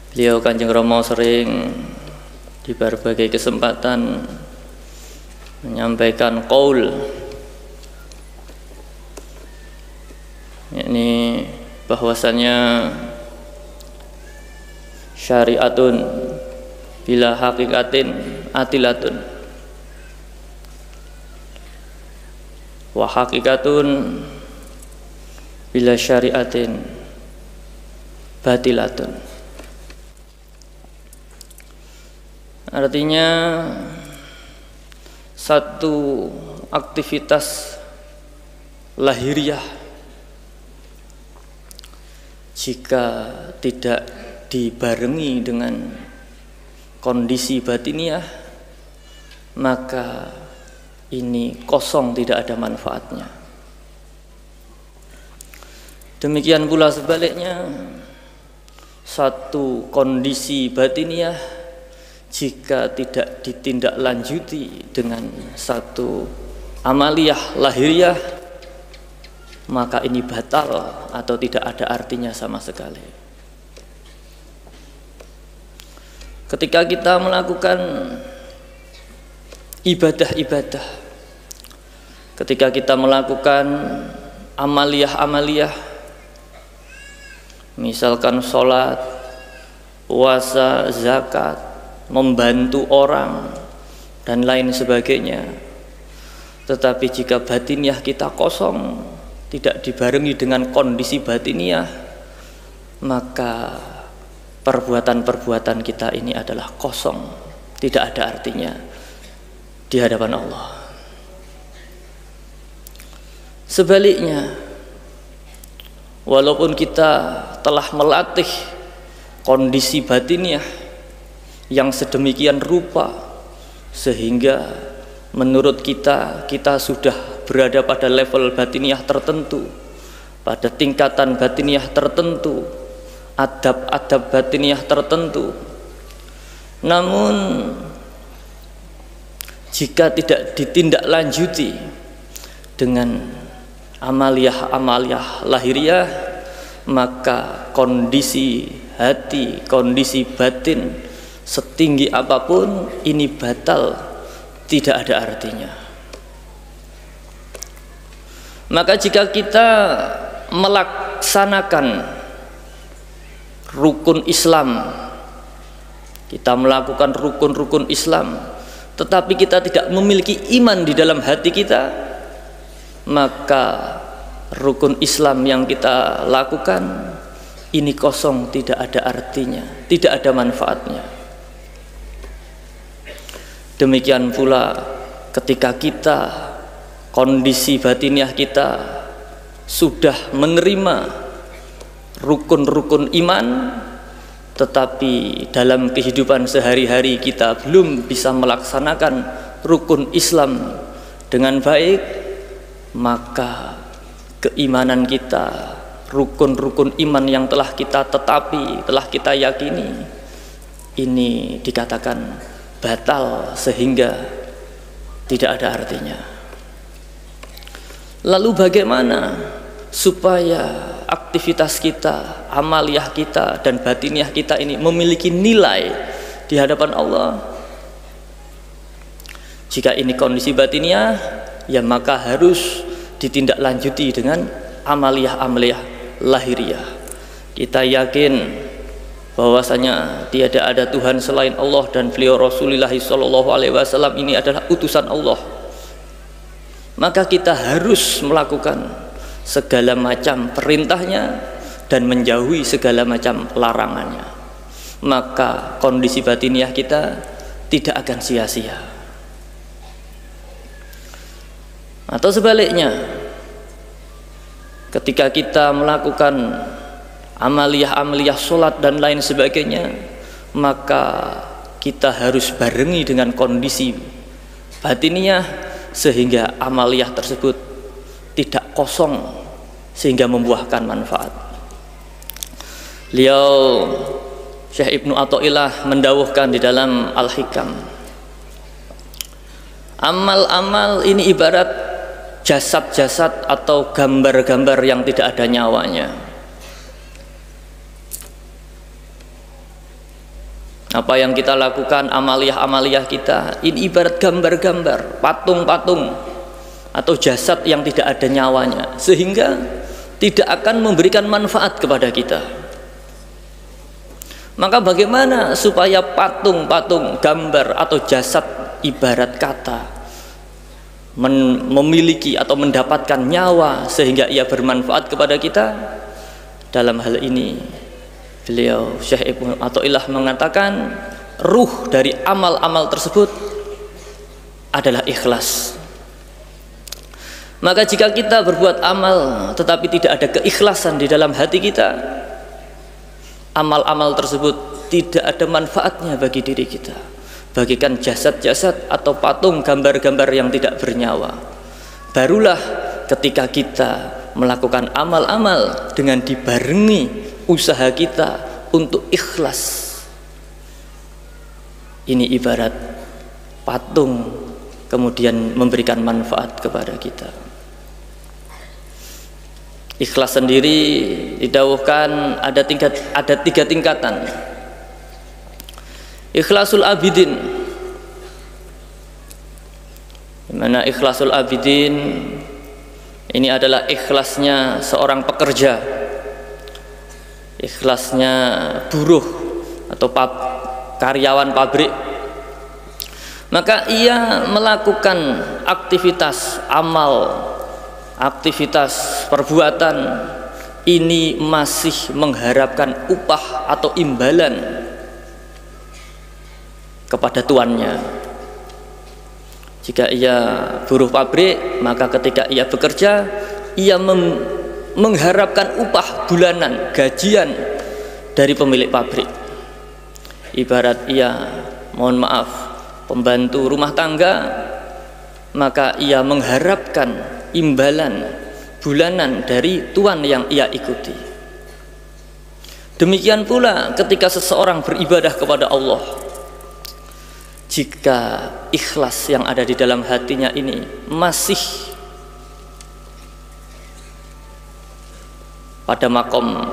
Beliau Kanjeng Rama sering di berbagai kesempatan menyampaikan qaul, yakni bahwasanya syariatun bila hakikatin atilatun wa hakikatun bila syariatin batilatun. Artinya satu aktivitas lahiriah jika tidak dibarengi dengan kondisi batiniah, maka ini kosong, tidak ada manfaatnya. Demikian pula sebaliknya, satu kondisi batiniah jika tidak ditindaklanjuti dengan satu amaliyah lahiriah, maka ini batal atau tidak ada artinya sama sekali. Ketika kita melakukan ibadah-ibadah, ketika kita melakukan amaliyah-amaliyah, misalkan sholat, puasa, zakat, membantu orang dan lain sebagainya, tetapi jika batiniah kita kosong, tidak dibarengi dengan kondisi batiniah, maka perbuatan-perbuatan kita ini adalah kosong, tidak ada artinya di hadapan Allah. Sebaliknya, walaupun kita telah melatih kondisi batiniah yang sedemikian rupa sehingga menurut kita sudah berada pada level batiniah tertentu, pada tingkatan batiniah tertentu, adab-adab batiniah tertentu, namun jika tidak ditindaklanjuti dengan amaliyah-amaliyah lahiriah, maka kondisi hati, kondisi batin setinggi apapun ini batal, tidak ada artinya. Maka jika kita melaksanakan rukun Islam, kita melakukan rukun-rukun Islam, tetapi kita tidak memiliki iman di dalam hati kita, maka rukun Islam yang kita lakukan ini kosong, tidak ada artinya, tidak ada manfaatnya. Demikian pula ketika kita kondisi batiniah kita sudah menerima rukun-rukun iman, tetapi dalam kehidupan sehari-hari kita belum bisa melaksanakan rukun Islam dengan baik, maka keimanan kita, rukun-rukun iman yang telah kita tetapi, telah kita yakini, ini dikatakan batal sehingga tidak ada artinya. Lalu bagaimana supaya aktivitas kita, amaliyah kita dan batiniah kita ini memiliki nilai di hadapan Allah? Jika ini kondisi batiniah, ya maka harus ditindaklanjuti dengan amaliyah-amaliyah lahiriah. Kita yakin bahwasanya tiada ada Tuhan selain Allah dan beliau Rasulullah SAW ini adalah utusan Allah. Maka kita harus melakukan segala macam perintahnya dan menjauhi segala macam larangannya. Maka kondisi batiniah kita tidak akan sia-sia. Atau sebaliknya, ketika kita melakukan amaliyah-amaliyah sholat dan lain sebagainya, maka kita harus barengi dengan kondisi batiniah sehingga amaliyah tersebut tidak kosong sehingga membuahkan manfaat. Beliau Syekh Ibnu Athaillah mendawuhkan di dalam Al-Hikam, amal-amal ini ibarat jasad-jasad atau gambar-gambar yang tidak ada nyawanya. Apa yang kita lakukan, amaliyah-amaliyah kita, ini ibarat gambar-gambar, patung-patung atau jasad yang tidak ada nyawanya, sehingga tidak akan memberikan manfaat kepada kita. Maka bagaimana supaya patung-patung, gambar atau jasad ibarat kata memiliki atau mendapatkan nyawa sehingga ia bermanfaat kepada kita? Dalam hal ini beliau Syekh Ibnu Athaillah mengatakan ruh dari amal-amal tersebut adalah ikhlas. Maka jika kita berbuat amal tetapi tidak ada keikhlasan di dalam hati kita, amal-amal tersebut tidak ada manfaatnya bagi diri kita, bagikan jasad-jasad atau patung, gambar-gambar yang tidak bernyawa. Barulah ketika kita melakukan amal-amal dengan dibarengi usaha kita untuk ikhlas. Ini ibarat patung kemudian memberikan manfaat kepada kita. Ikhlas sendiri didawuhkan ada tiga tingkatan. Ikhlasul abidin, dimana ikhlasul abidin ini adalah ikhlasnya seorang pekerja, ikhlasnya buruh atau karyawan pabrik. Maka ia melakukan aktivitas amal, aktivitas perbuatan ini masih mengharapkan upah atau imbalan kepada tuannya. Jika ia buruh pabrik, maka ketika ia bekerja, ia mengharapkan upah bulanan, gajian dari pemilik pabrik. Ibarat ia, mohon maaf, pembantu rumah tangga, maka ia mengharapkan imbalan bulanan dari tuan yang ia ikuti. Demikian pula ketika seseorang beribadah kepada Allah, jika ikhlas yang ada di dalam hatinya ini masih pada makom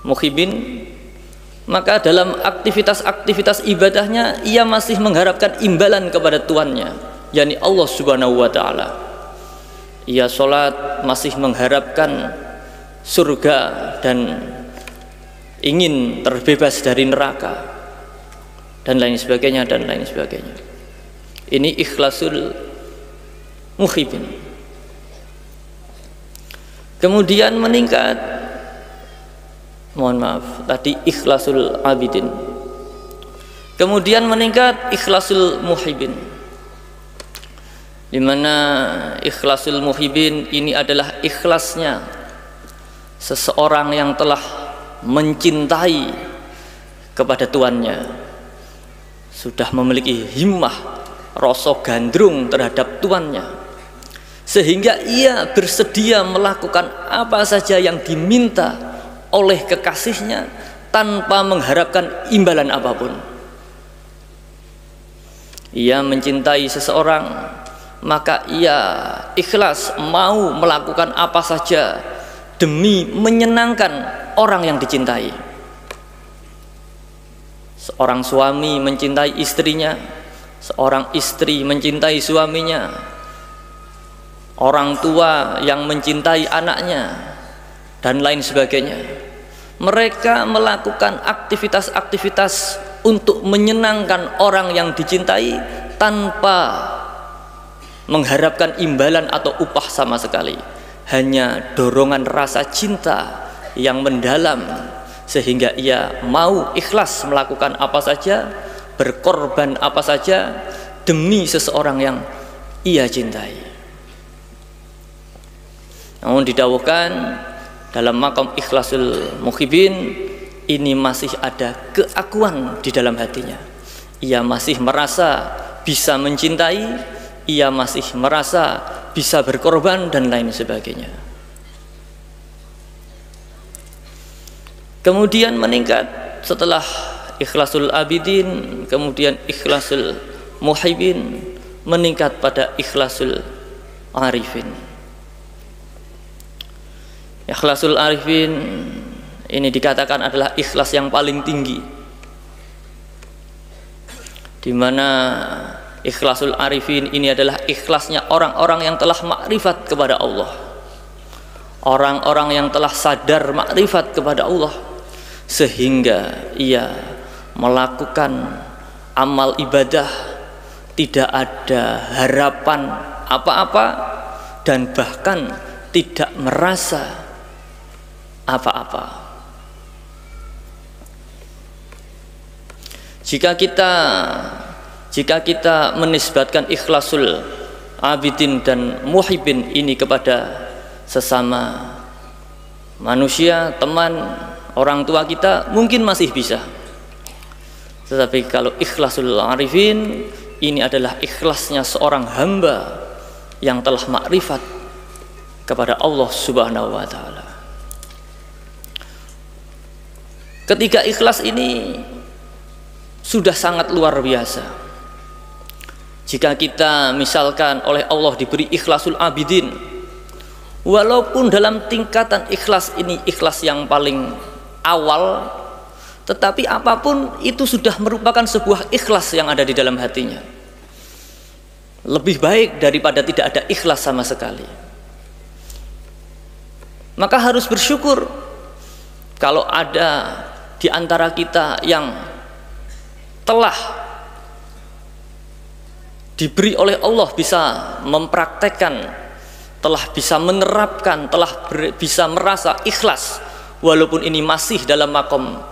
muhibin, maka dalam aktivitas-aktivitas ibadahnya ia masih mengharapkan imbalan kepada tuannya, yakni Allah Subhanahu wa taala. Ia sholat masih mengharapkan surga dan ingin terbebas dari neraka, dan lain sebagainya, dan lain sebagainya. Ini ikhlasul muhibin. Kemudian meningkat, mohon maaf, tadi ikhlasul abidin. Kemudian meningkat ikhlasul muhibin, dimana ikhlasul muhibin ini adalah ikhlasnya seseorang yang telah mencintai kepada tuannya, sudah memiliki himmah, rasa gandrung terhadap tuannya, sehingga ia bersedia melakukan apa saja yang diminta oleh kekasihnya tanpa mengharapkan imbalan apapun. Ia mencintai seseorang, maka ia ikhlas mau melakukan apa saja demi menyenangkan orang yang dicintai. Seorang suami mencintai istrinya, seorang istri mencintai suaminya, orang tua yang mencintai anaknya, dan lain sebagainya. Mereka melakukan aktivitas-aktivitas untuk menyenangkan orang yang dicintai tanpa mengharapkan imbalan atau upah sama sekali. Hanya dorongan rasa cinta yang mendalam, sehingga ia mau ikhlas melakukan apa saja, berkorban apa saja demi seseorang yang ia cintai. Namun didawuhkan dalam maqam ikhlasul muhibin ini masih ada keakuan di dalam hatinya. Ia masih merasa bisa mencintai, ia masih merasa bisa berkorban, dan lain sebagainya. Kemudian meningkat setelah ikhlasul abidin, kemudian ikhlasul muhibin, meningkat pada ikhlasul arifin. Ikhlasul arifin ini dikatakan adalah ikhlas yang paling tinggi di mana ikhlasul arifin ini adalah ikhlasnya orang-orang yang telah makrifat kepada Allah, orang-orang yang telah sadar makrifat kepada Allah, sehingga ia melakukan amal ibadah tidak ada harapan apa-apa dan bahkan tidak merasa apa-apa. Jika kita menisbatkan ikhlasul abidin dan muhibbin ini kepada sesama manusia, teman, orang tua kita, mungkin masih bisa. Tetapi kalau ikhlasul arifin, ini adalah ikhlasnya seorang hamba yang telah makrifat kepada Allah Subhanahu wa ta'ala. Ketika ikhlas ini sudah sangat luar biasa. Jika kita misalkan oleh Allah diberi ikhlasul abidin, walaupun dalam tingkatan ikhlas ini ikhlas yang paling awal, tetapi apapun itu sudah merupakan sebuah ikhlas yang ada di dalam hatinya. Lebih baik daripada tidak ada ikhlas sama sekali. Maka harus bersyukur kalau ada di antara kita yang telah diberi oleh Allah bisa mempraktekkan, telah bisa menerapkan, telah bisa merasa ikhlas walaupun ini masih dalam makom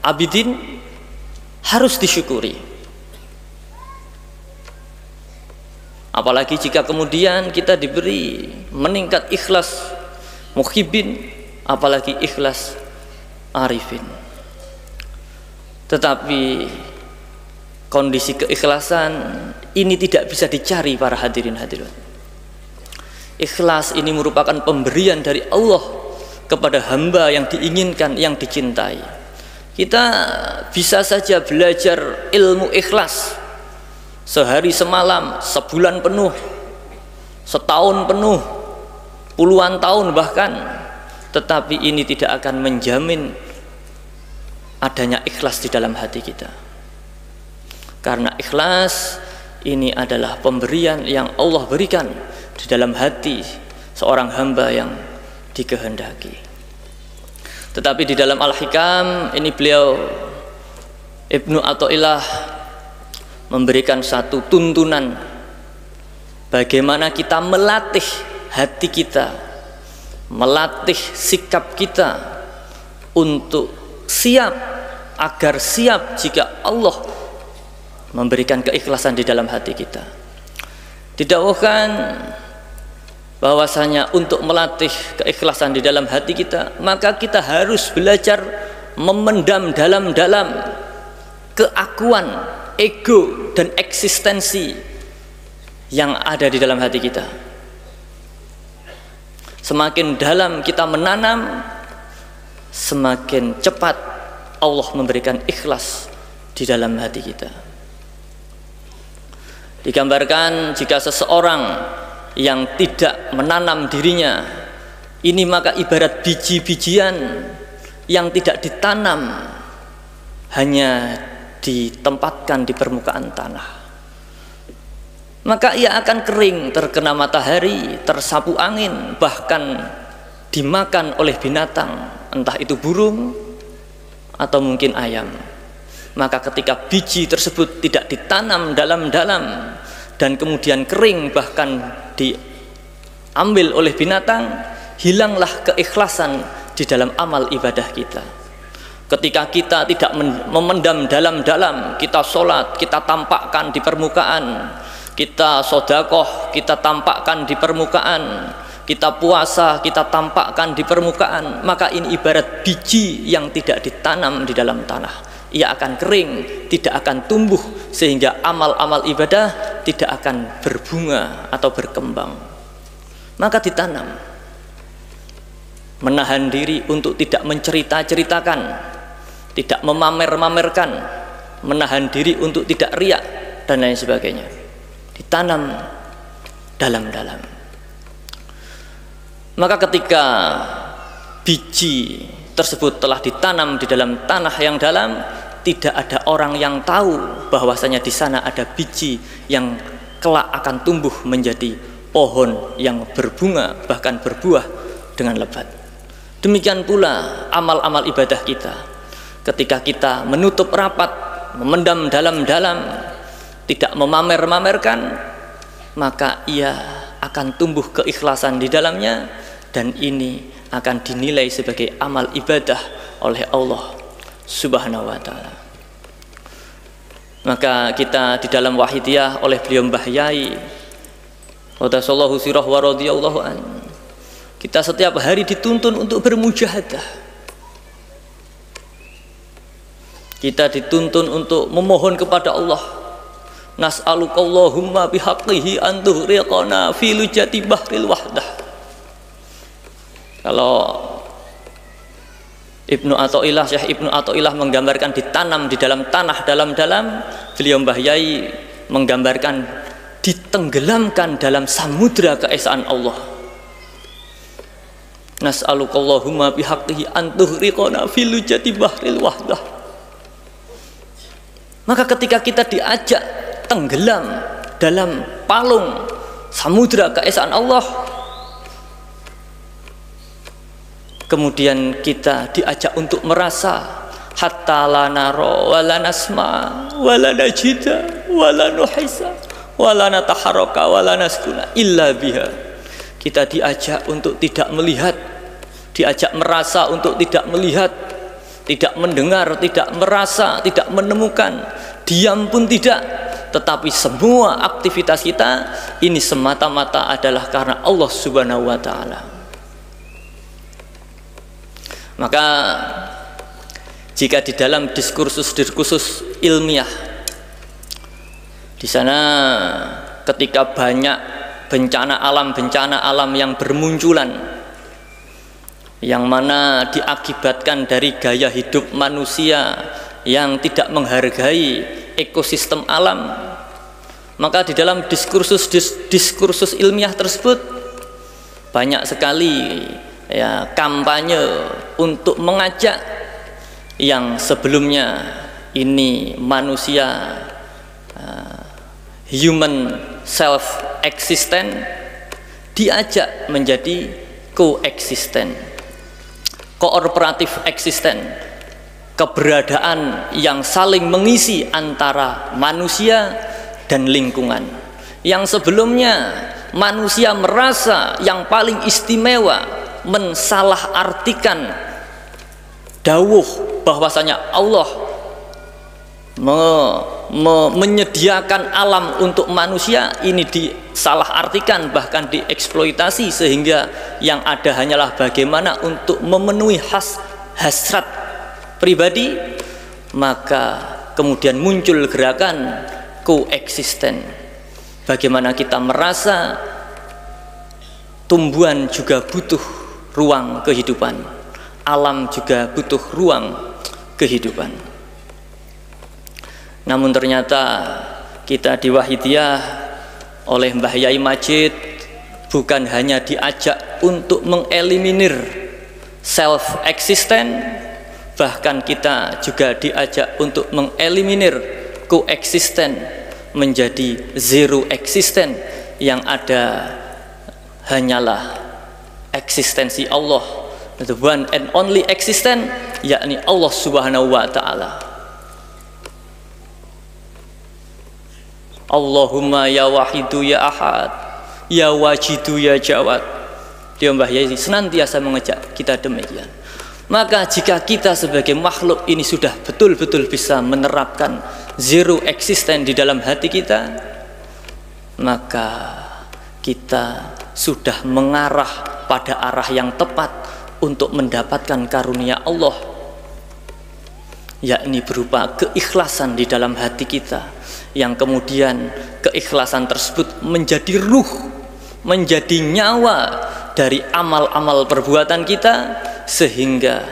abidin, harus disyukuri. Apalagi jika kemudian kita diberi meningkat ikhlas muhibbin, apalagi ikhlas arifin. Tetapi kondisi keikhlasan ini tidak bisa dicari para hadirin hadirat. Ikhlas ini merupakan pemberian dari Allah kepada hamba yang diinginkan, yang dicintai. Kita bisa saja belajar ilmu ikhlas sehari semalam, sebulan penuh, setahun penuh, puluhan tahun bahkan, tetapi ini tidak akan menjamin adanya ikhlas di dalam hati kita. Karena ikhlas ini adalah pemberian yang Allah berikan di dalam hati seorang hamba yang dikehendaki. Tetapi di dalam Al-Hikam ini beliau Ibnu Athaillah memberikan satu tuntunan bagaimana kita melatih hati kita, melatih sikap kita untuk siap, agar siap jika Allah memberikan keikhlasan di dalam hati kita. Didakwahkan bahwasanya untuk melatih keikhlasan di dalam hati kita, maka kita harus belajar memendam dalam-dalam keakuan, ego dan eksistensi yang ada di dalam hati kita. Semakin dalam kita menanam, semakin cepat Allah memberikan ikhlas di dalam hati kita. Digambarkan jika seseorang yang tidak menanam dirinya ini, maka ibarat biji-bijian yang tidak ditanam, hanya ditempatkan di permukaan tanah, maka ia akan kering, terkena matahari, tersapu angin, bahkan dimakan oleh binatang, entah itu burung atau mungkin ayam. Maka ketika biji tersebut tidak ditanam dalam-dalam dan kemudian kering, bahkan diambil oleh binatang, hilanglah keikhlasan di dalam amal ibadah kita. Ketika kita tidak memendam dalam-dalam, kita sholat, kita tampakkan di permukaan, kita sodakoh, kita tampakkan di permukaan, kita puasa, kita tampakkan di permukaan, maka ini ibarat biji yang tidak ditanam di dalam tanah. Ia akan kering, tidak akan tumbuh, sehingga amal-amal ibadah tidak akan berbunga atau berkembang. Maka ditanam, menahan diri untuk tidak mencerita-ceritakan, tidak memamer-mamerkan, menahan diri untuk tidak riak dan lain sebagainya. Ditanam dalam-dalam. Maka ketika biji tersebut telah ditanam di dalam tanah yang dalam, tidak ada orang yang tahu bahwasanya di sana ada biji yang kelak akan tumbuh menjadi pohon yang berbunga bahkan berbuah dengan lebat. Demikian pula amal-amal ibadah kita. Ketika kita menutup rapat, memendam dalam-dalam, tidak memamer-mamerkan, maka ia akan tumbuh keikhlasan di dalamnya, dan ini akan dinilai sebagai amal ibadah oleh Allah Subhanahu wa ta'ala. Maka kita di dalam Wahidiyah oleh beliau Mbah Yai qaddasallahu sirah wa radhiyallahu an, kita setiap hari dituntun untuk bermujahadah. Kita dituntun untuk memohon kepada Allah. Nas'alukallahumma bihaqqihi an tuhriqana fi lujati bahril wahdah. Kalau Syekh Ibnu Athaillah menggambarkan ditanam di dalam tanah dalam-dalam, beliau Mbah Yai menggambarkan ditenggelamkan dalam samudra keesaan Allah. Nas'alukallahumma bihaqqihi an tuhriqana fi lujati bahril wahdah. Maka ketika kita diajak tenggelam dalam palung samudra keesaan Allah, kemudian kita diajak untuk merasa hatta la nara wa la nasma wa la najida wa la nuhisa wa la nataharraka wa la naskuna illa biha. Kita diajak untuk tidak melihat, diajak merasa untuk tidak melihat, tidak mendengar, tidak merasa, tidak menemukan, diam pun tidak, tetapi semua aktivitas kita ini semata-mata adalah karena Allah Subhanahu wa ta'ala. Maka jika di dalam diskursus ilmiah, di sana ketika banyak bencana alam yang bermunculan, yang mana diakibatkan dari gaya hidup manusia yang tidak menghargai ekosistem alam, maka di dalam diskursus ilmiah tersebut banyak sekali ya kampanye untuk mengajak yang sebelumnya ini manusia human self existent diajak menjadi coexistent, kooperatif eksisten, keberadaan yang saling mengisi antara manusia dan lingkungan. Yang sebelumnya manusia merasa yang paling istimewa mensalahartikan dawuh bahwasanya Allah menyediakan alam untuk manusia, ini disalahartikan bahkan dieksploitasi sehingga yang ada hanyalah bagaimana untuk memenuhi hasrat pribadi. Maka kemudian muncul gerakan koeksisten, bagaimana kita merasa tumbuhan juga butuh ruang kehidupan, alam juga butuh ruang kehidupan. Namun ternyata kita di Wahidiyah oleh Mbah Yai Majid bukan hanya diajak untuk mengeliminir self existent, bahkan kita juga diajak untuk mengeliminir koeksisten menjadi zero existent, yang ada hanyalah eksistensi Allah, the one and only existent, yakni Allah Subhanahu wa ta'ala. Allahumma ya wahidu ya ahad ya wajidu ya jawad. Dia Mbah Yai senantiasa mengajak kita demikian. Maka jika kita sebagai makhluk ini sudah betul-betul bisa menerapkan zero existent di dalam hati kita, maka kita sudah mengarah pada arah yang tepat untuk mendapatkan karunia Allah, yakni berupa keikhlasan di dalam hati kita, yang kemudian keikhlasan tersebut menjadi ruh, menjadi nyawa dari amal-amal perbuatan kita, sehingga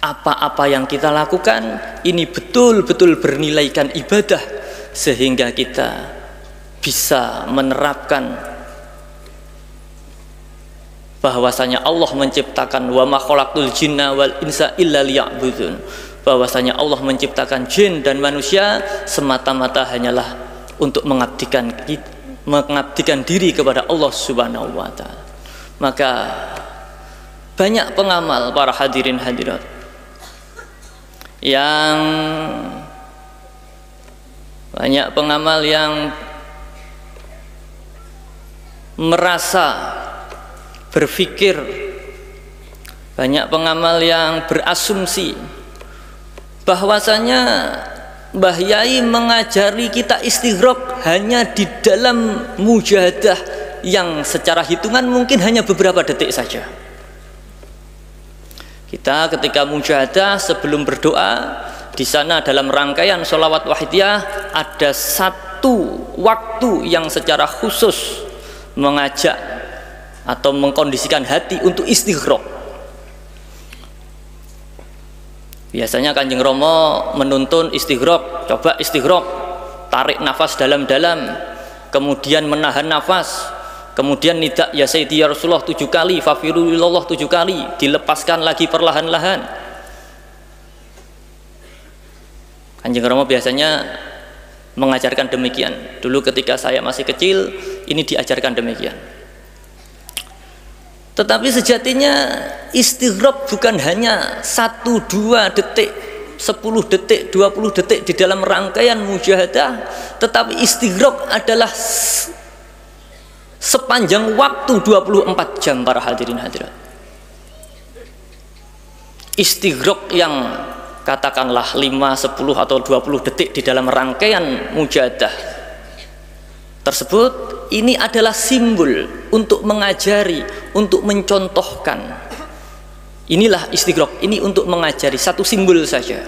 apa-apa yang kita lakukan ini betul-betul bernilaikan ibadah, sehingga kita bisa menerapkan bahwasanya Allah menciptakan wa ma khalaqtul jinna wal insa illa liya'budun, bahwasanya Allah menciptakan jin dan manusia semata-mata hanyalah untuk mengabdikan diri kepada Allah Subhanahu wa taala. Maka banyak pengamal para hadirin hadirat yang merasa berpikir, banyak pengamal yang berasumsi bahwasanya Mbah Yai mengajari kita istighraq hanya di dalam mujahadah yang secara hitungan mungkin hanya beberapa detik saja. Kita ketika mujahadah sebelum berdoa, di sana dalam rangkaian sholawat wahidiyah ada satu waktu yang secara khusus mengajak atau mengkondisikan hati untuk istighraq. Biasanya Kanjeng Rama menuntun istighraq, coba istighraq, tarik nafas dalam-dalam, kemudian menahan nafas, kemudian nidak ya Sayyidi ya Rasulullah 7 kali, fafirulillah 7 kali, dilepaskan lagi perlahan-lahan. Kanjeng Rama biasanya mengajarkan demikian. Dulu ketika saya masih kecil, ini diajarkan demikian. Tetapi sejatinya istighraq bukan hanya 1, 2 detik, 10 detik, 20 detik di dalam rangkaian mujahadah, tetapi istighraq adalah sepanjang waktu 24 jam para hadirin hadirat. Istighraq yang katakanlah 5, 10 atau 20 detik di dalam rangkaian mujahadah tersebut, ini adalah simbol untuk mengajari, untuk mencontohkan. Inilah istighraq, ini untuk mengajari, satu simbol saja.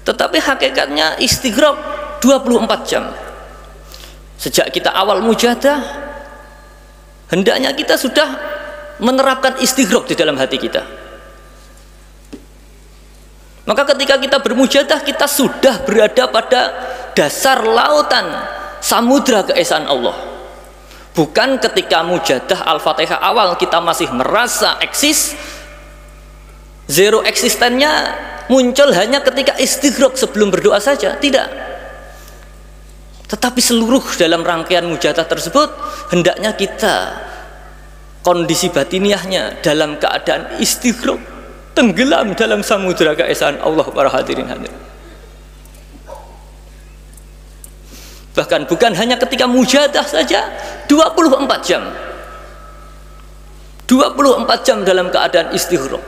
Tetapi hakikatnya istighraq 24 jam. Sejak kita awal mujahadah, hendaknya kita sudah menerapkan istighraq di dalam hati kita. Maka ketika kita bermujahadah, kita sudah berada pada dasar lautan samudra keesaan Allah. Bukan ketika mujahadah Al-Fatihah awal kita masih merasa eksis, zero eksistennya muncul hanya ketika istighraq sebelum berdoa saja, tidak. Tetapi seluruh dalam rangkaian mujahadah tersebut hendaknya kita kondisi batiniahnya dalam keadaan istighraq, tenggelam dalam samudra keesaan Allah para hadirin hadirin. Bahkan bukan hanya ketika mujahadah saja, 24 jam 24 jam dalam keadaan istighraq.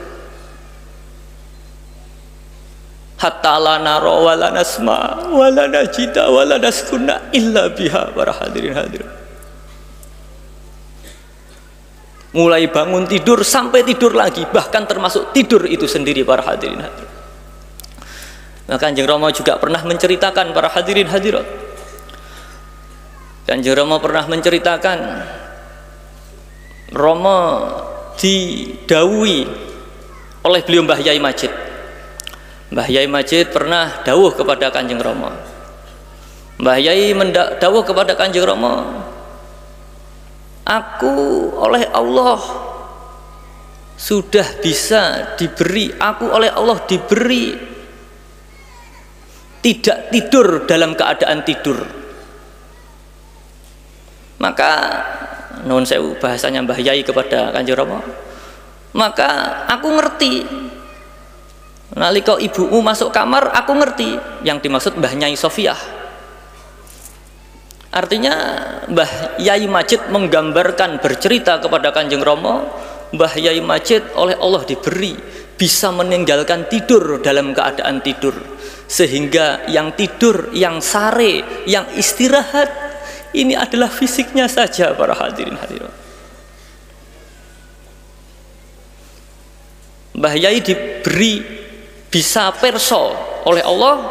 Hatta la nara wa la nasma wa la najida wa la naskunna illa biha para hadirin hadirin. Mulai bangun tidur sampai tidur lagi, bahkan termasuk tidur itu sendiri para hadirin hadirin. Maka Kanjeng Rama juga pernah menceritakan para hadirin hadirat, Kanjeng Rama pernah menceritakan, Rama didhawuhi oleh beliau Mbah Yai Majid. Mbah Yai Majid pernah dawuh kepada Kanjeng Rama. Mbah Yai dawuh kepada Kanjeng Rama, aku oleh Allah sudah bisa diberi, aku oleh Allah diberi tidak tidur dalam keadaan tidur. Maka nuwun sewu bahasanya Mbah Yai kepada Kanjeng Rama, maka aku ngerti nalika ibumu masuk kamar, aku ngerti yang dimaksud Mbah Nyai Sofiah. Artinya Mbah Yai Majid menggambarkan, bercerita kepada Kanjeng Rama, Mbah Yai Majid oleh Allah diberi bisa meninggalkan tidur dalam keadaan tidur, sehingga yang tidur, yang sare, yang istirahat ini adalah fisiknya saja para hadirin hadirat. Mbah Yai diberi bisa perso oleh Allah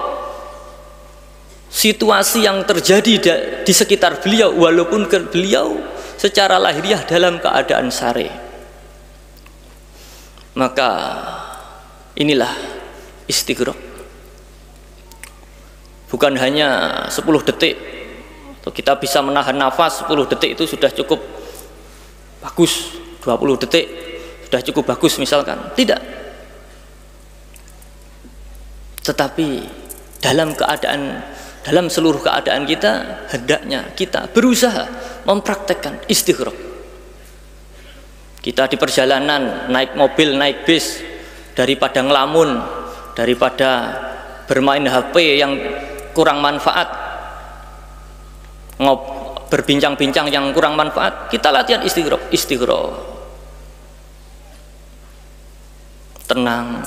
situasi yang terjadi di sekitar beliau, walaupun beliau secara lahiriah dalam keadaan sare. Maka inilah istighraq. Bukan hanya 10 detik, kita bisa menahan nafas 10 detik itu sudah cukup bagus, 20 detik sudah cukup bagus misalkan. Tidak. Tetapi dalam seluruh keadaan kita, hendaknya kita berusaha mempraktekkan istighraq. Kita di perjalanan naik mobil, naik bis, daripada ngelamun, daripada bermain HP yang kurang manfaat, berbincang-bincang yang kurang manfaat, kita latihan istighraq. Tenang,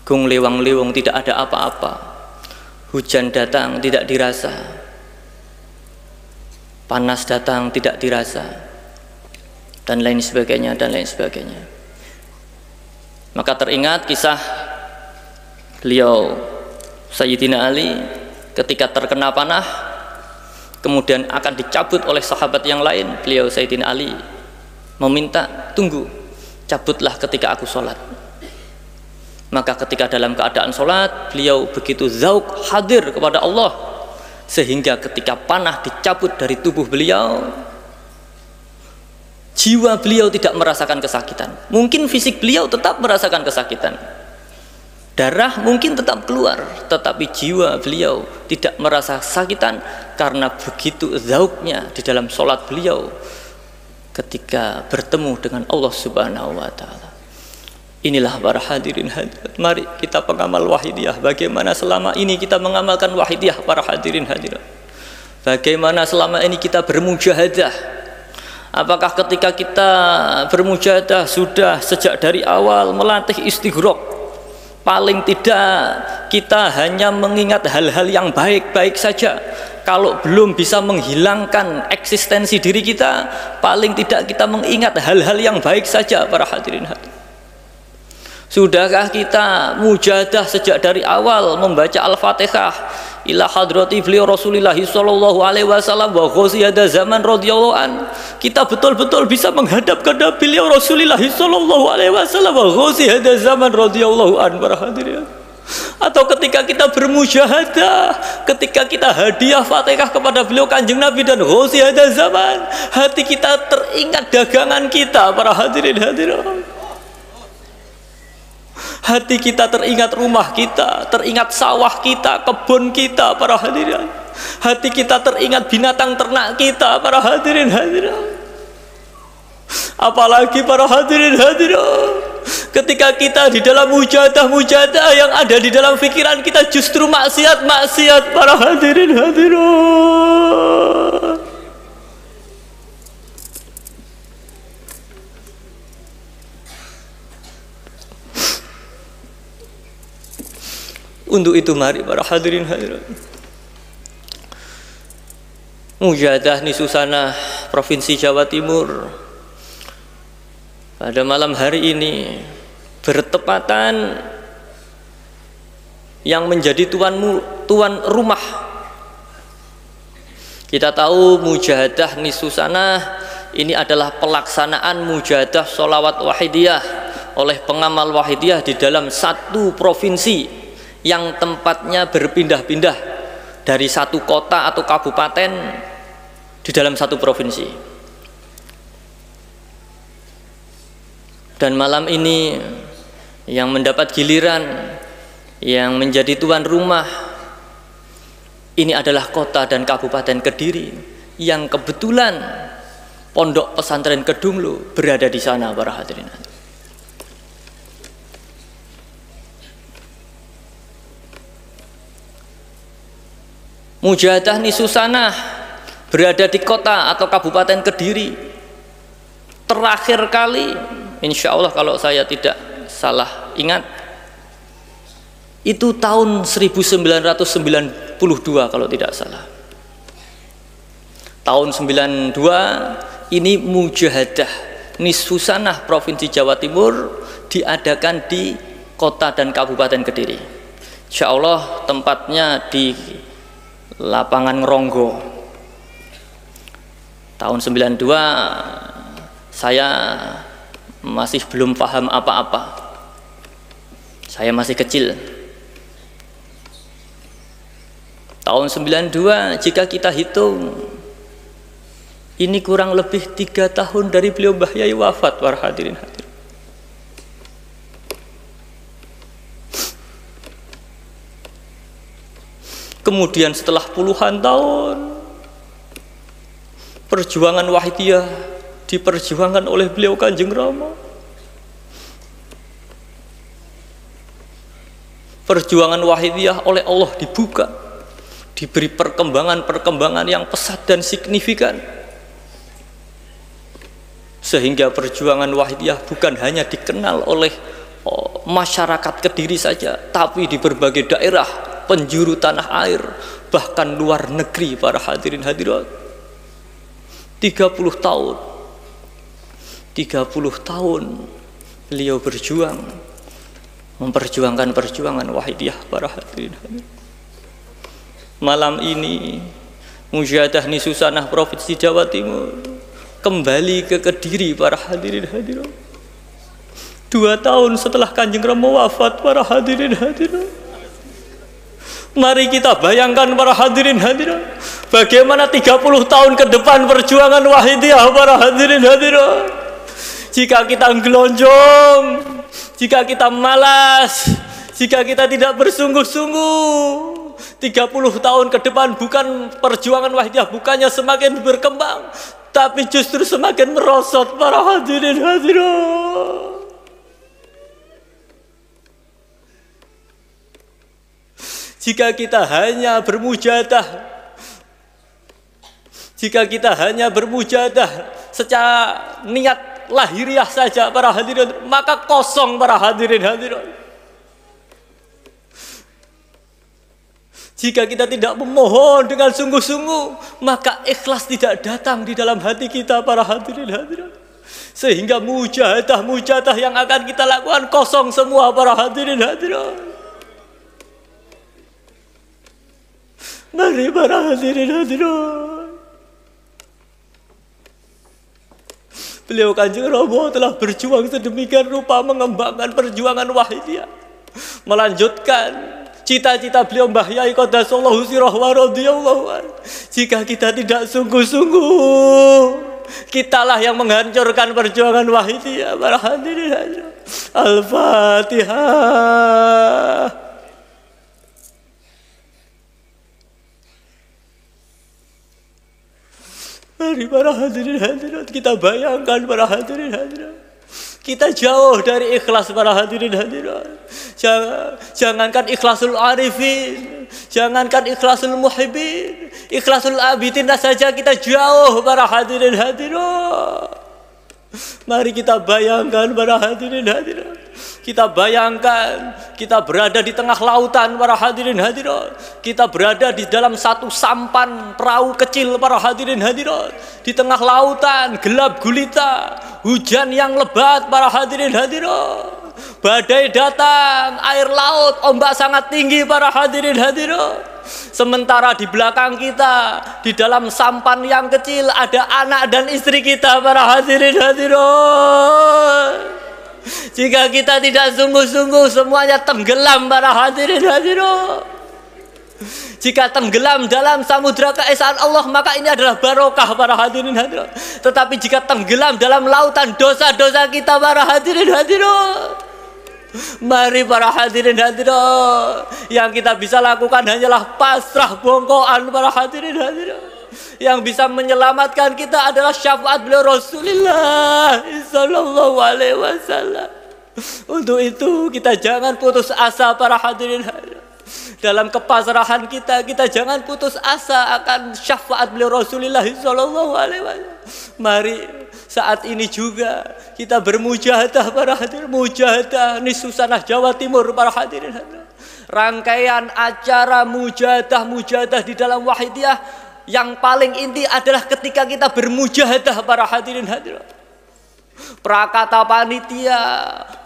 gung lewang-lewong, tidak ada apa-apa. Hujan datang tidak dirasa, panas datang tidak dirasa, dan lain sebagainya, dan lain sebagainya. Maka teringat kisah beliau Sayyidina Ali ketika terkena panah, kemudian akan dicabut oleh sahabat yang lain. Beliau Sayyidina Ali meminta, tunggu, cabutlah ketika aku sholat. Maka ketika dalam keadaan sholat, beliau begitu zauq, hadir kepada Allah, sehingga ketika panah dicabut dari tubuh beliau, jiwa beliau tidak merasakan kesakitan. Mungkin fisik beliau tetap merasakan kesakitan, darah mungkin tetap keluar, tetapi jiwa beliau tidak merasa kesakitan karena begitu zauqnya di dalam sholat beliau ketika bertemu dengan Allah Subhanahu wa Ta'ala. Inilah para hadirin hadirat, mari kita pengamal wahidiyah. Bagaimana selama ini kita mengamalkan wahidiyah, para hadirin hadirat? Bagaimana selama ini kita bermujahadah? Apakah ketika kita bermujahadah sudah sejak dari awal melatih istighraq? Paling tidak kita hanya mengingat hal-hal yang baik-baik saja. Kalau belum bisa menghilangkan eksistensi diri kita, paling tidak kita mengingat hal-hal yang baik saja, para hadirin hadirat. Sudahkah kita mujahadah sejak dari awal membaca Al-Fatihah ila hadrati beliau Rasulullah sallallahu alaihi wasallam wa ghosi hada zaman radhiyallahu an? Kita betul-betul bisa menghadap kepada beliau Rasulullah sallallahu alaihi wasallam wa ghosi hada zaman radhiyallahu an, para hadirin. Atau ketika kita bermujahadah, ketika kita hadiah Fatihah kepada beliau Kanjeng Nabi dan ghosi hada zaman, hati kita teringat dagangan kita, para hadirin hadirat. Hati kita teringat rumah kita, teringat sawah kita, kebun kita, para hadirin. Hati kita teringat binatang ternak kita, para hadirin hadirat. Apalagi para hadirin hadirat, ketika kita di dalam mujahadah yang ada di dalam pikiran kita justru maksiat, para hadirin hadirat. Untuk itu mari para hadirin hadirat, mujahadah Nisusana Provinsi Jawa Timur pada malam hari ini bertepatan yang menjadi tuan rumah. Kita tahu mujahadah Nisusana ini adalah pelaksanaan mujahadah sholawat wahidiyah oleh pengamal wahidiyah di dalam satu provinsi yang tempatnya berpindah-pindah dari satu kota atau kabupaten di dalam satu provinsi. Dan malam ini yang mendapat giliran, yang menjadi tuan rumah, ini adalah kota dan kabupaten Kediri, yang kebetulan Pondok Pesantren Kedunglu berada di sana, para hadirin. Mujahadah Nisusana berada di kota atau kabupaten Kediri terakhir kali, insya Allah kalau saya tidak salah ingat, itu tahun 1992 kalau tidak salah. Tahun 92 ini mujahadah Nisusana Provinsi Jawa Timur diadakan di kota dan kabupaten Kediri. Insya Allah tempatnya di Lapangan Ngeronggo. Tahun 92 saya masih belum paham apa-apa, saya masih kecil. Tahun 92 jika kita hitung, ini kurang lebih 3 tahun dari beliau Mbah Yai wafat, para hadirin hadirin. Kemudian setelah puluhan tahun perjuangan Wahidiyah diperjuangkan oleh beliau Kanjeng Rama. Perjuangan Wahidiyah oleh Allah dibuka, diberi perkembangan-perkembangan yang pesat dan signifikan, sehingga perjuangan Wahidiyah bukan hanya dikenal oleh masyarakat Kediri saja, tapi di berbagai daerah penjuru tanah air, bahkan luar negeri para hadirin hadirat. 30 tahun beliau berjuang, memperjuangkan perjuangan Wahidiyah para hadirin hadirat. Malam ini Mujahadah Nisusanah Provinsi Jawa Timur kembali ke Kediri para hadirin hadirat. 2 tahun setelah Kanjeng Rama wafat para hadirin hadirat. Mari kita bayangkan para hadirin hadirat, bagaimana 30 tahun ke depan perjuangan Wahidiyah para hadirin hadirat. Jika kita gelonjong, jika kita malas, jika kita tidak bersungguh-sungguh, 30 tahun ke depan bukan perjuangan Wahidiyah bukannya semakin berkembang, tapi justru semakin merosot para hadirin hadirat. Jika kita hanya bermujahadah, secara niat lahiriah saja para hadirin, maka kosong para hadirin hadirat. Jika kita tidak memohon dengan sungguh-sungguh, maka ikhlas tidak datang di dalam hati kita para hadirin hadirat. Sehingga mujahadah yang akan kita lakukan kosong semua para hadirin hadirat. Mari para hadirin hadirat, beliau Kanjeng Rama telah berjuang sedemikian rupa mengembangkan perjuangan Wahidiyah, melanjutkan cita-cita beliau Mbah Yai Qaddasallahu sirrahu wa radhiyallahu anhu. Jika kita tidak sungguh-sungguh, kitalah yang menghancurkan perjuangan Wahidiyah para hadirin hadirat. Al-Fatihah. Mari para hadirin hadirat, kita bayangkan para hadirin hadirat, kita jauh dari ikhlas para hadirin hadirat. Jangankan ikhlasul arifin, jangankan ikhlasul muhibbin, ikhlasul abidin saja kita jauh para hadirin hadirat. Mari kita bayangkan para hadirin hadirat, kita bayangkan kita berada di tengah lautan para hadirin hadirat, kita berada di dalam satu sampan perahu kecil para hadirin hadirat, di tengah lautan gelap gulita, hujan yang lebat para hadirin hadirat, badai datang, air laut, ombak sangat tinggi para hadirin hadirat. Sementara di belakang kita, di dalam sampan yang kecil, ada anak dan istri kita para hadirin hadirat. Jika kita tidak sungguh-sungguh, semuanya tenggelam para hadirin hadirat. Jika tenggelam dalam samudra keesaan Allah, maka ini adalah barokah para hadirin hadirat. Tetapi jika tenggelam dalam lautan dosa-dosa kita para hadirin hadirat, mari para hadirin hadirat, yang kita bisa lakukan hanyalah pasrah bongkoan para hadirin hadirat. Yang bisa menyelamatkan kita adalah syafaat beliau Rasulullah sallallahu alaihi wasallam. Untuk itu kita jangan putus asa para hadirin hadirat. Dalam kepasrahan kita jangan putus asa akan syafaat beliau Rasulullah sallallahu alaihi wasallam. Mari saat ini juga kita bermujahadah para hadirin, mujahadah Nisusanah Jawa Timur para hadirin hadirat. Rangkaian acara mujahadah di dalam Wahidiyah yang paling inti adalah ketika kita bermujahadah para hadirin hadirat. Prakata panitia,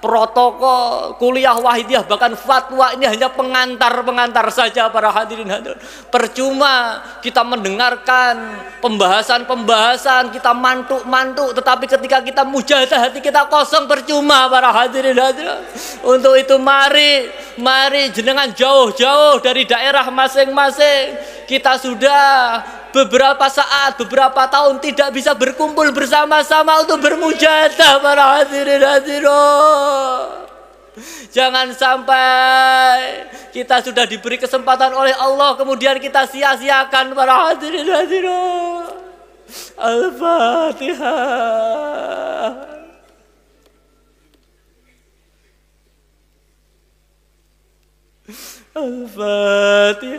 protokol, kuliah Wahidiyah, bahkan fatwa ini hanya pengantar-pengantar saja para hadirin hadirin. Percuma kita mendengarkan pembahasan-pembahasan, kita mantuk-mantuk, tetapi ketika kita mujahadah hati kita kosong, percuma para hadirin hadirin. Untuk itu mari jenengan jauh-jauh dari daerah masing-masing. Kita sudah beberapa saat, beberapa tahun tidak bisa berkumpul bersama-sama untuk bermujahadah para hadirin hadirat. Jangan sampai kita sudah diberi kesempatan oleh Allah kemudian kita sia-siakan. Para hadirin hadirat, Al-Fatihah. Al-Fatihah.